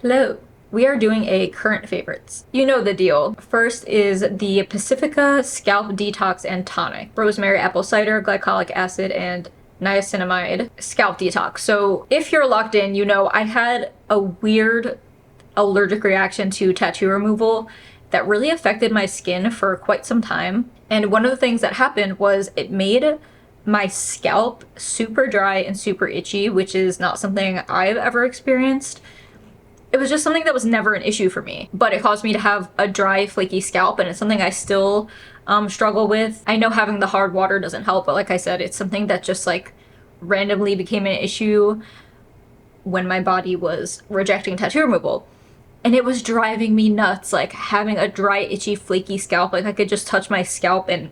Hello. We are doing a current favorites. You know the deal. First is the Pacifica Scalp Detox and Tonic. Rosemary apple cider, glycolic acid, and niacinamide scalp detox. So if you're locked in, you know I had a weird allergic reaction to tattoo removal that really affected my skin for quite some time. And one of the things that happened was it made my scalp super dry and super itchy, which is not something I've ever experienced. It was just something that was never an issue for me, but it caused me to have a dry, flaky scalp, and it's something I still struggle with. I know having the hard water doesn't help, but like I said, it's something that just like randomly became an issue when my body was rejecting tattoo removal. And it was driving me nuts, like having a dry, itchy, flaky scalp. Like I could just touch my scalp and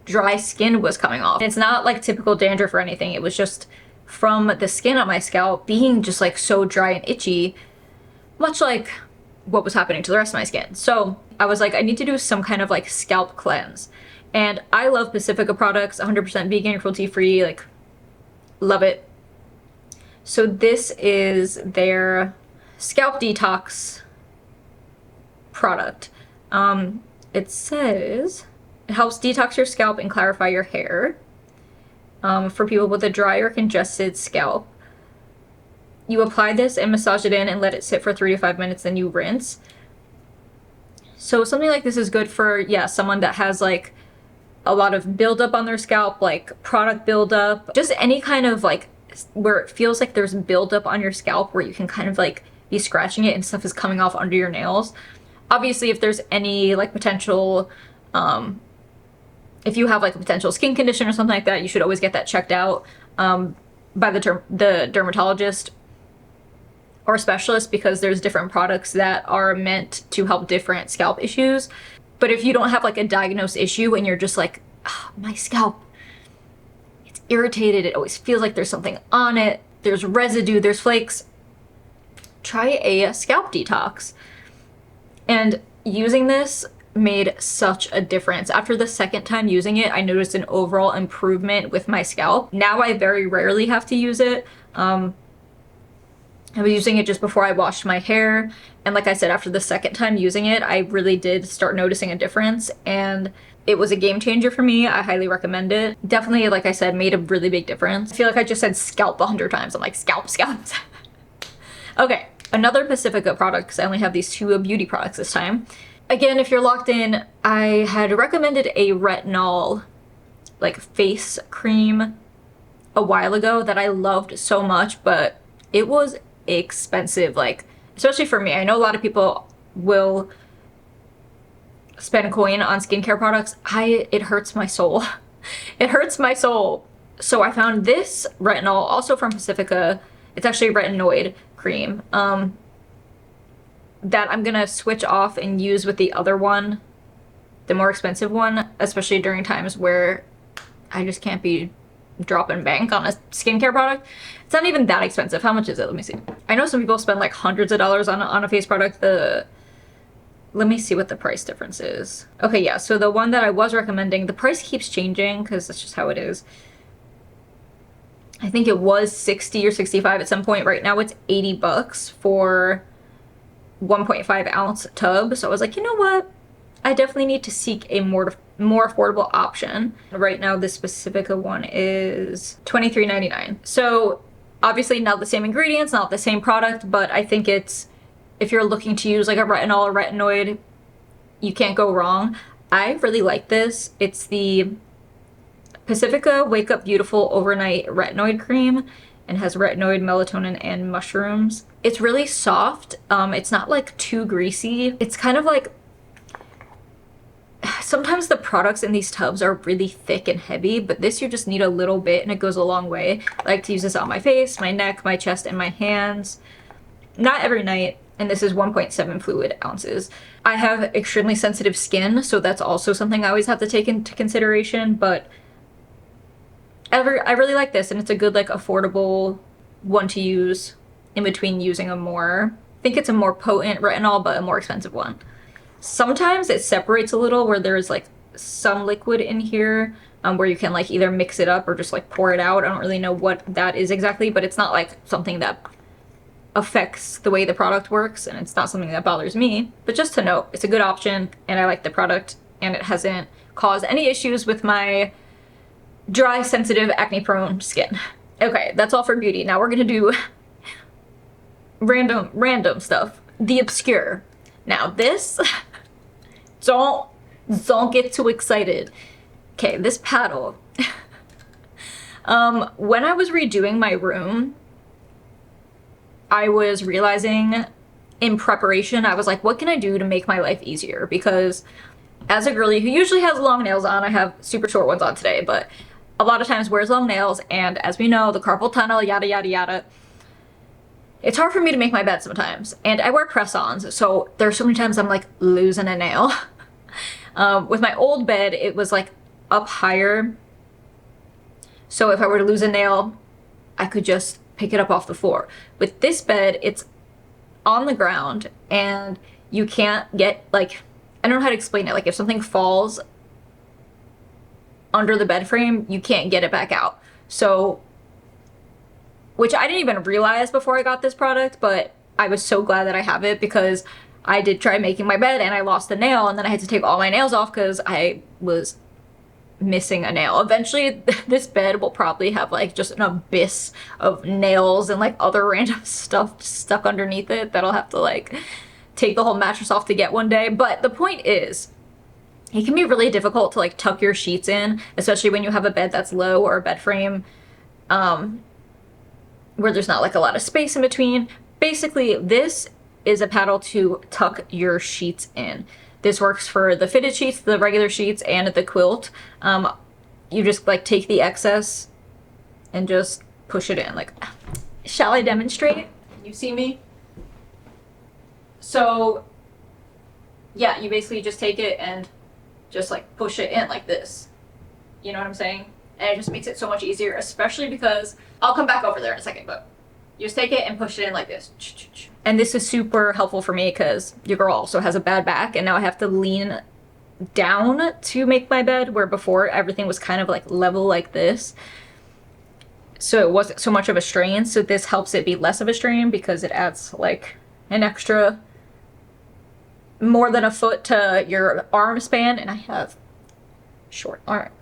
dry skin was coming off. And it's not like typical dandruff or anything. It was just from the skin on my scalp being just like so dry and itchy, much like what was happening to the rest of my skin. So I was like, I need to do some kind of like scalp cleanse. And I love Pacifica products, 100% vegan, cruelty free, like love it. So this is their scalp detox product. It says it helps detox your scalp and clarify your hair. For people with a dry or congested scalp. You apply this and massage it in and let it sit for 3 to 5 minutes, then you rinse. So something like this is good for, yeah, someone that has like a lot of buildup on their scalp, like product buildup, just any kind of like where it feels like there's buildup on your scalp where you can kind of like be scratching it and stuff is coming off under your nails. Obviously, if there's any like potential if you have like a potential skin condition or something like that, you should always get that checked out by the dermatologist or specialist, because there's different products that are meant to help different scalp issues. But if you don't have like a diagnosed issue and you're just like, oh, my scalp, it's irritated, it always feels like there's something on it, there's residue, there's flakes, try a scalp detox. And using this made such a difference. After the second time using it, I noticed an overall improvement with my scalp. Now I very rarely have to use it. I was using it just before I washed my hair, and like I said, after the second time using it, I really did start noticing a difference, and it was a game changer for me. I highly recommend it. Definitely, like I said, made a really big difference. I feel like I just said scalp 100 times. I'm like, scalp, scalp. Okay, another Pacifica product, because I only have these two beauty products this time. Again, if you're locked in, I had recommended a retinol like face cream a while ago that I loved so much, but it was expensive, like especially for me. I know a lot of people will spend coin on skincare products. It hurts my soul. It hurts my soul. So I found this retinol, also from Pacifica. It's actually a retinoid cream. That I'm gonna switch off and use with the other one, the more expensive one, especially during times where I just can't be dropping bank on a skincare product. It's not even that expensive. How much is it? Let me see. I know some people spend like hundreds of dollars on a face product. Let me see what the price difference is. Okay, yeah, so the one that I was recommending, the price keeps changing because that's just how it is. I think it was 60 or 65 at some point. Right now it's 80 bucks for 1.5 ounce tub. So I was like, you know what? I definitely need to seek a more affordable option. Right now, this Pacifica one is $23.99. So obviously not the same ingredients, not the same product, but I think it's, if you're looking to use like a retinol or retinoid, you can't go wrong. I really like this. It's the Pacifica Wake Up Beautiful Overnight Retinoid Cream, and has retinoid, melatonin, and mushrooms. It's really soft. It's not like too greasy. It's kind of like, sometimes the products in these tubs are really thick and heavy, but this you just need a little bit and it goes a long way. I like to use this on my face, my neck, my chest, and my hands. Not every night, and this is 1.7 fluid ounces. I have extremely sensitive skin, so that's also something I always have to take into consideration, but I really like this, and it's a good like affordable one to use in between using a more, I think it's a more potent retinol, but a more expensive one. Sometimes it separates a little where there's like some liquid in here where you can like either mix it up or just like pour it out. I don't really know what that is exactly, but it's not like something that affects the way the product works, and it's not something that bothers me. But just to note, it's a good option, and I like the product, and it hasn't caused any issues with my dry, sensitive, acne-prone skin. Okay, that's all for beauty. Now we're gonna do random stuff. The obscure. Now this, don't get too excited. Okay, this paddle. When I was redoing my room, I was realizing in preparation, I was like, what can I do to make my life easier? Because as a girly who usually has long nails on, I have super short ones on today, but a lot of times wears long nails, and as we know, the carpal tunnel, yada yada yada, it's hard for me to make my bed sometimes. And I wear press-ons, so there's so many times I'm like losing a nail. With my old bed, it was like up higher, so if I were to lose a nail, I could just pick it up off the floor. With this bed, it's on the ground, and you can't get, like, I don't know how to explain it. Like, if something falls under the bed frame, you can't get it back out. So, which I didn't even realize before I got this product, but I was so glad that I have it, because I did try making my bed and I lost a nail, and then I had to take all my nails off because I was missing a nail. Eventually, this bed will probably have like just an abyss of nails and like other random stuff stuck underneath it that I'll have to like take the whole mattress off to get one day. But the point is, it can be really difficult to like tuck your sheets in, especially when you have a bed that's low or a bed frame where there's not like a lot of space in between. Basically, this is a paddle to tuck your sheets in. This works for the fitted sheets, the regular sheets, and the quilt. You just like take the excess and just push it in. Like, shall I demonstrate? Can you see me? So yeah, you basically just take it and just like push it in like this. You know what I'm saying? And it just makes it so much easier, especially because I'll come back over there in a second, but you just take it and push it in like this. And this is super helpful for me because your girl also has a bad back, and now I have to lean down to make my bed, where before everything was kind of like level like this. So it wasn't so much of a strain. So this helps it be less of a strain because it adds like an extra more than a foot to your arm span, and I have short arms.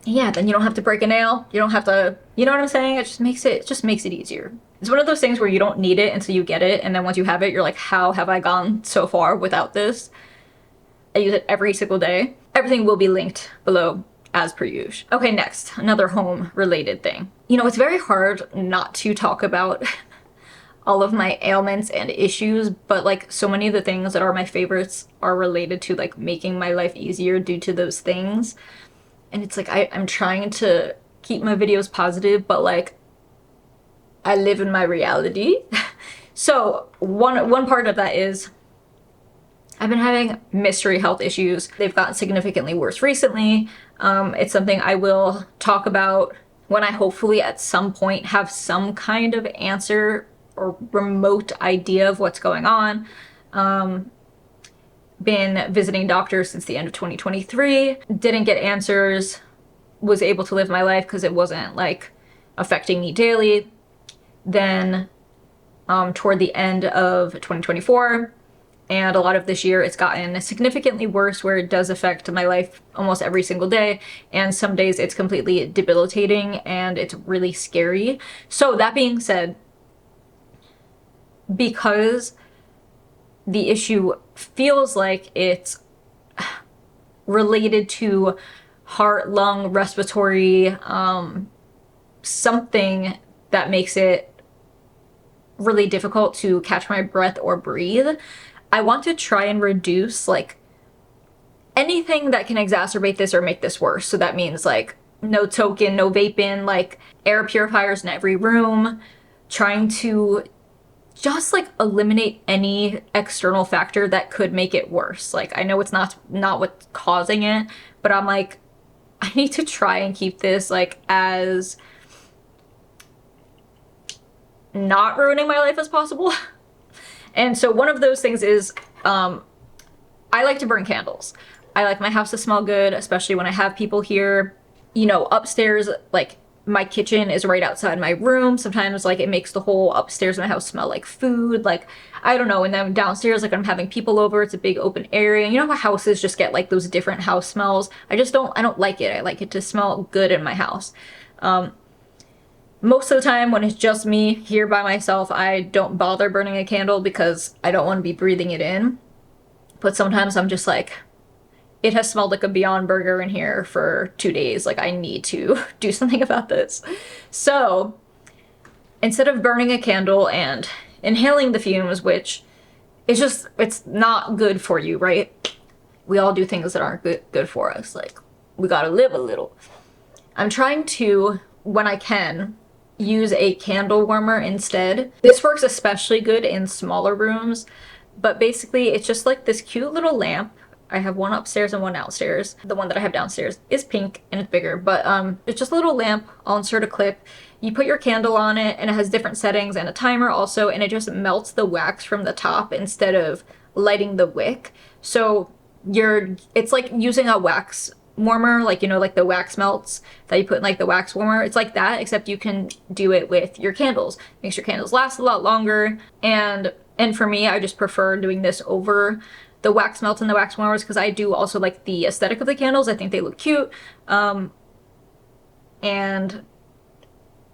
Yeah, then you don't have to break a nail. You don't have to, you know what I'm saying? It just makes it easier. It's one of those things where you don't need it until you get it, and then once you have it, you're like, how have I gone so far without this? I use it every single day. Everything will be linked below as per usual. Okay, next, another home related thing. You know, it's very hard not to talk about all of my ailments and issues, but like so many of the things that are my favorites are related to like making my life easier due to those things. And it's like, I'm trying to keep my videos positive, but like, I live in my reality. So one part of that is I've been having mystery health issues. They've gotten significantly worse recently. It's something I will talk about when I hopefully at some point have some kind of answer or remote idea of what's going on. Been visiting doctors since the end of 2023. Didn't get answers. Was able to live my life because it wasn't like affecting me daily. Then toward the end of 2024 and a lot of this year, it's gotten significantly worse, where it does affect my life almost every single day, and some days it's completely debilitating and it's really scary. So that being said, because the issue feels like it's related to heart, lung, respiratory, something that makes it really difficult to catch my breath or breathe, I want to try and reduce like anything that can exacerbate this or make this worse. So that means like no token, no vaping, like air purifiers in every room, trying to just like eliminate any external factor that could make it worse. Like, I know it's not what's causing it, but I'm like, I need to try and keep this like as not ruining my life as possible. And so one of those things is I like to burn candles. I like my house to smell good, especially when I have people here. You know, upstairs, like my kitchen is right outside my room. Sometimes like it makes the whole upstairs of my house smell like food. Like, I don't know. And then downstairs, like I'm having people over, it's a big open area. You know how houses just get like those different house smells? I don't like it. I like it to smell good in my house. Most of the time when it's just me here by myself, I don't bother burning a candle because I don't want to be breathing it in. But sometimes I'm just like, it has smelled like a Beyond Burger in here for 2 days. Like, I need to do something about this. So, instead of burning a candle and inhaling the fumes, which is just, it's not good for you, right? We all do things that aren't good for us. Like, we gotta live a little. I'm trying to, when I can, use a candle warmer instead. This works especially good in smaller rooms, but basically it's just like this cute little lamp. I have one upstairs and one downstairs. The one that I have downstairs is pink and it's bigger, but it's just a little lamp. I'll insert a clip. You put your candle on it and it has different settings and a timer also, and it just melts the wax from the top instead of lighting the wick. So it's like using a wax warmer, like, you know, like the wax melts that you put in like the wax warmer. It's like that, except you can do it with your candles. Makes your candles last a lot longer. And for me, I just prefer doing this over the wax melts and the wax warmers because I do also like the aesthetic of the candles. I think they look cute. And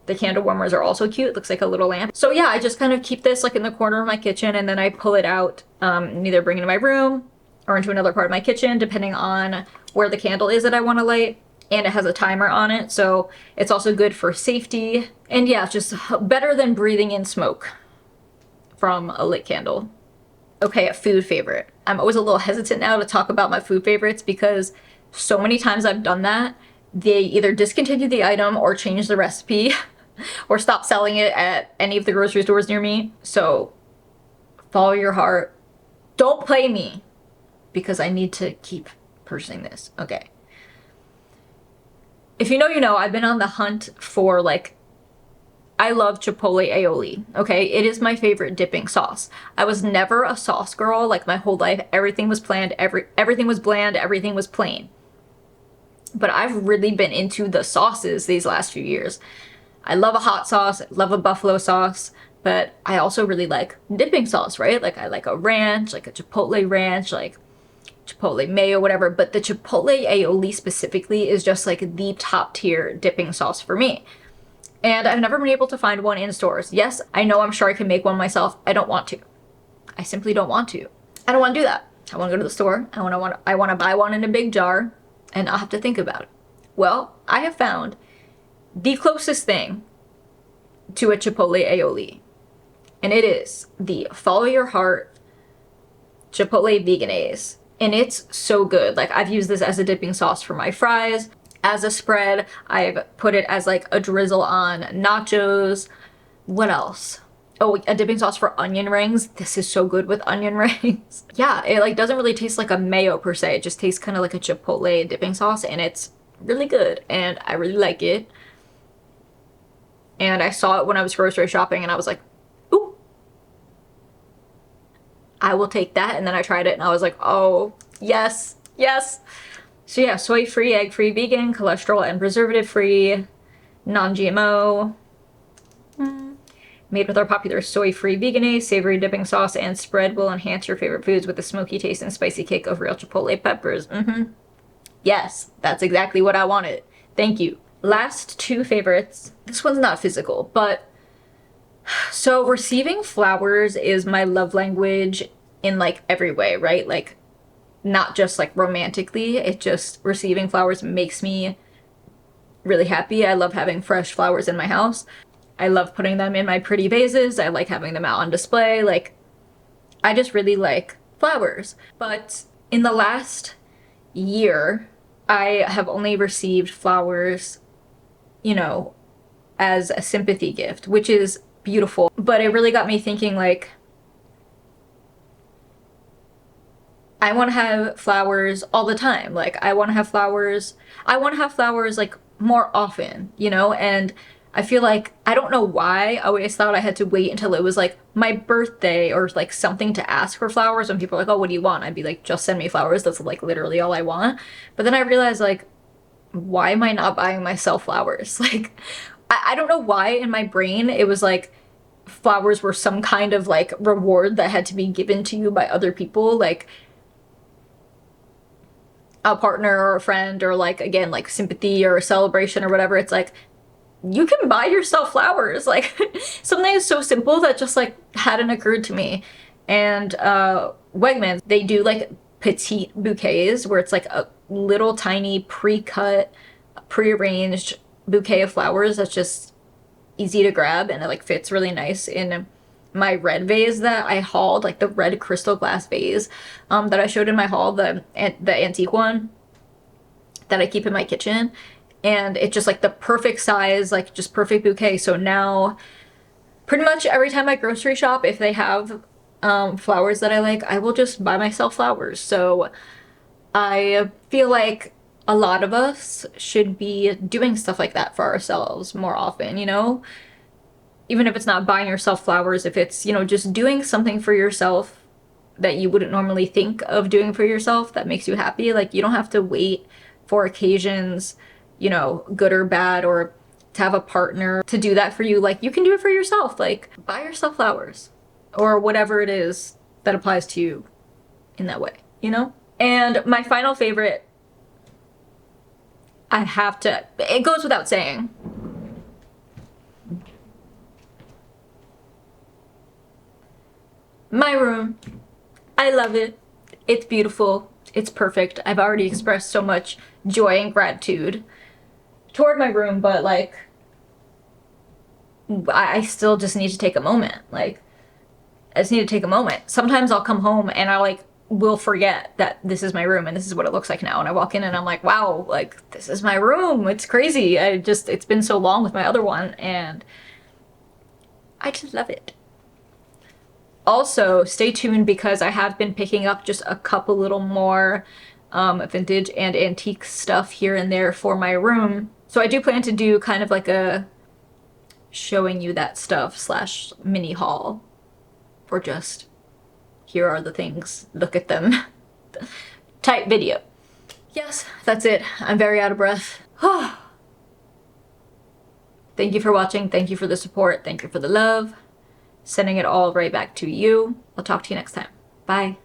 the candle warmers are also cute. It looks like a little lamp. So yeah, I just kind of keep this like in the corner of my kitchen, and then I pull it out and either bring it to my room or into another part of my kitchen, depending on where the candle is that I want to light. And it has a timer on it, so it's also good for safety. And yeah, just better than breathing in smoke from a lit candle. Okay, a food favorite. I'm always a little hesitant now to talk about my food favorites because so many times I've done that, they either discontinue the item or change the recipe or stop selling it at any of the grocery stores near me. So follow your heart. Don't play me because I need to keep purchasing this. Okay. If you know, you know, I've been on the hunt for like, I love chipotle aioli, okay? It is my favorite dipping sauce. I was never a sauce girl, like my whole life. Everything was bland, everything was bland, everything was plain. But I've really been into the sauces these last few years. I love a hot sauce, love a buffalo sauce, but I also really like dipping sauce, right? Like I like a ranch, like a chipotle ranch, like chipotle mayo, whatever. But the chipotle aioli specifically is just like the top tier dipping sauce for me. And I've never been able to find one in stores. Yes, I know, I'm sure I can make one myself. I don't want to. I simply don't want to. I don't want to do that. I want to go to the store. I want to buy one in a big jar and not have to think about it. Well, I have found the closest thing to a chipotle aioli. And it is the Follow Your Heart Chipotle Veganese. And it's so good. Like, I've used this as a dipping sauce for my fries. As a spread, I've put it as like a drizzle on nachos. What else? Oh, a dipping sauce for onion rings. This is so good with onion rings. Yeah, it like doesn't really taste like a mayo per se. It just tastes kind of like a chipotle dipping sauce, and it's really good and I really like it. And I saw it when I was grocery shopping and I was like, ooh, I will take that. And then I tried it and I was like, oh, yes, yes. So yeah, soy-free, egg-free, vegan, cholesterol and preservative-free, non-GMO. Made with our popular soy-free veganese, savory dipping sauce and spread will enhance your favorite foods with a smoky taste and spicy kick of real chipotle peppers. Yes, that's exactly what I wanted. Thank you. Last two favorites. This one's not physical, but so receiving flowers is my love language in like every way, right? Like, not just like romantically, it just receiving flowers makes me really happy. I love having fresh flowers in my house. I love putting them in my pretty vases. I like having them out on display. Like, I just really like flowers. But in the last year, I have only received flowers, you know, as a sympathy gift, which is beautiful. But it really got me thinking, like, I want to have flowers all the time. Like, I want to have flowers like more often, you know? And I feel like, I don't know why I always thought I had to wait until it was like my birthday or like something to ask for flowers. When people are like, oh, what do you want? I'd be like, just send me flowers. That's like literally all I want. But then I realized, like, why am I not buying myself flowers? Like, I don't know why in my brain it was like flowers were some kind of like reward that had to be given to you by other people, like a partner or a friend, or like, again, like sympathy or a celebration or whatever. It's like, you can buy yourself flowers. Like, something is so simple that just like hadn't occurred to me. And Wegmans, they do like petite bouquets where it's like a little tiny pre-cut, pre-arranged bouquet of flowers that's just easy to grab, and it like fits really nice in my red vase that I hauled, like the red crystal glass vase that I showed in my haul, the antique one that I keep in my kitchen. And it's just like the perfect size, like just perfect bouquet. So now pretty much every time I grocery shop, if they have flowers that I like, I will just buy myself flowers. So I feel like a lot of us should be doing stuff like that for ourselves more often, you know? Even if it's not buying yourself flowers, if it's, you know, just doing something for yourself that you wouldn't normally think of doing for yourself that makes you happy. Like, you don't have to wait for occasions, you know, good or bad, or to have a partner to do that for you. Like, you can do it for yourself. Like, buy yourself flowers or whatever it is that applies to you in that way, you know? And my final favorite, I have to, it goes without saying, my room. I love it. It's beautiful. It's perfect. I've already expressed so much joy and gratitude toward my room, but like, I still just need to take a moment. Like, I just need to take a moment. Sometimes I'll come home and I like will forget that this is my room and this is what it looks like now. And I walk in and I'm like, wow, like this is my room. It's crazy. It's been so long with my other one and I just love it. Also, stay tuned because I have been picking up just a couple little more vintage and antique stuff here and there for my room. So I do plan to do kind of like a showing you that stuff slash mini haul, or just here are the things, look at them type video. Yes, that's it. I'm very out of breath. Thank you for watching. Thank you for the support. Thank you for the love. Sending it all right back to you. I'll talk to you next time. Bye.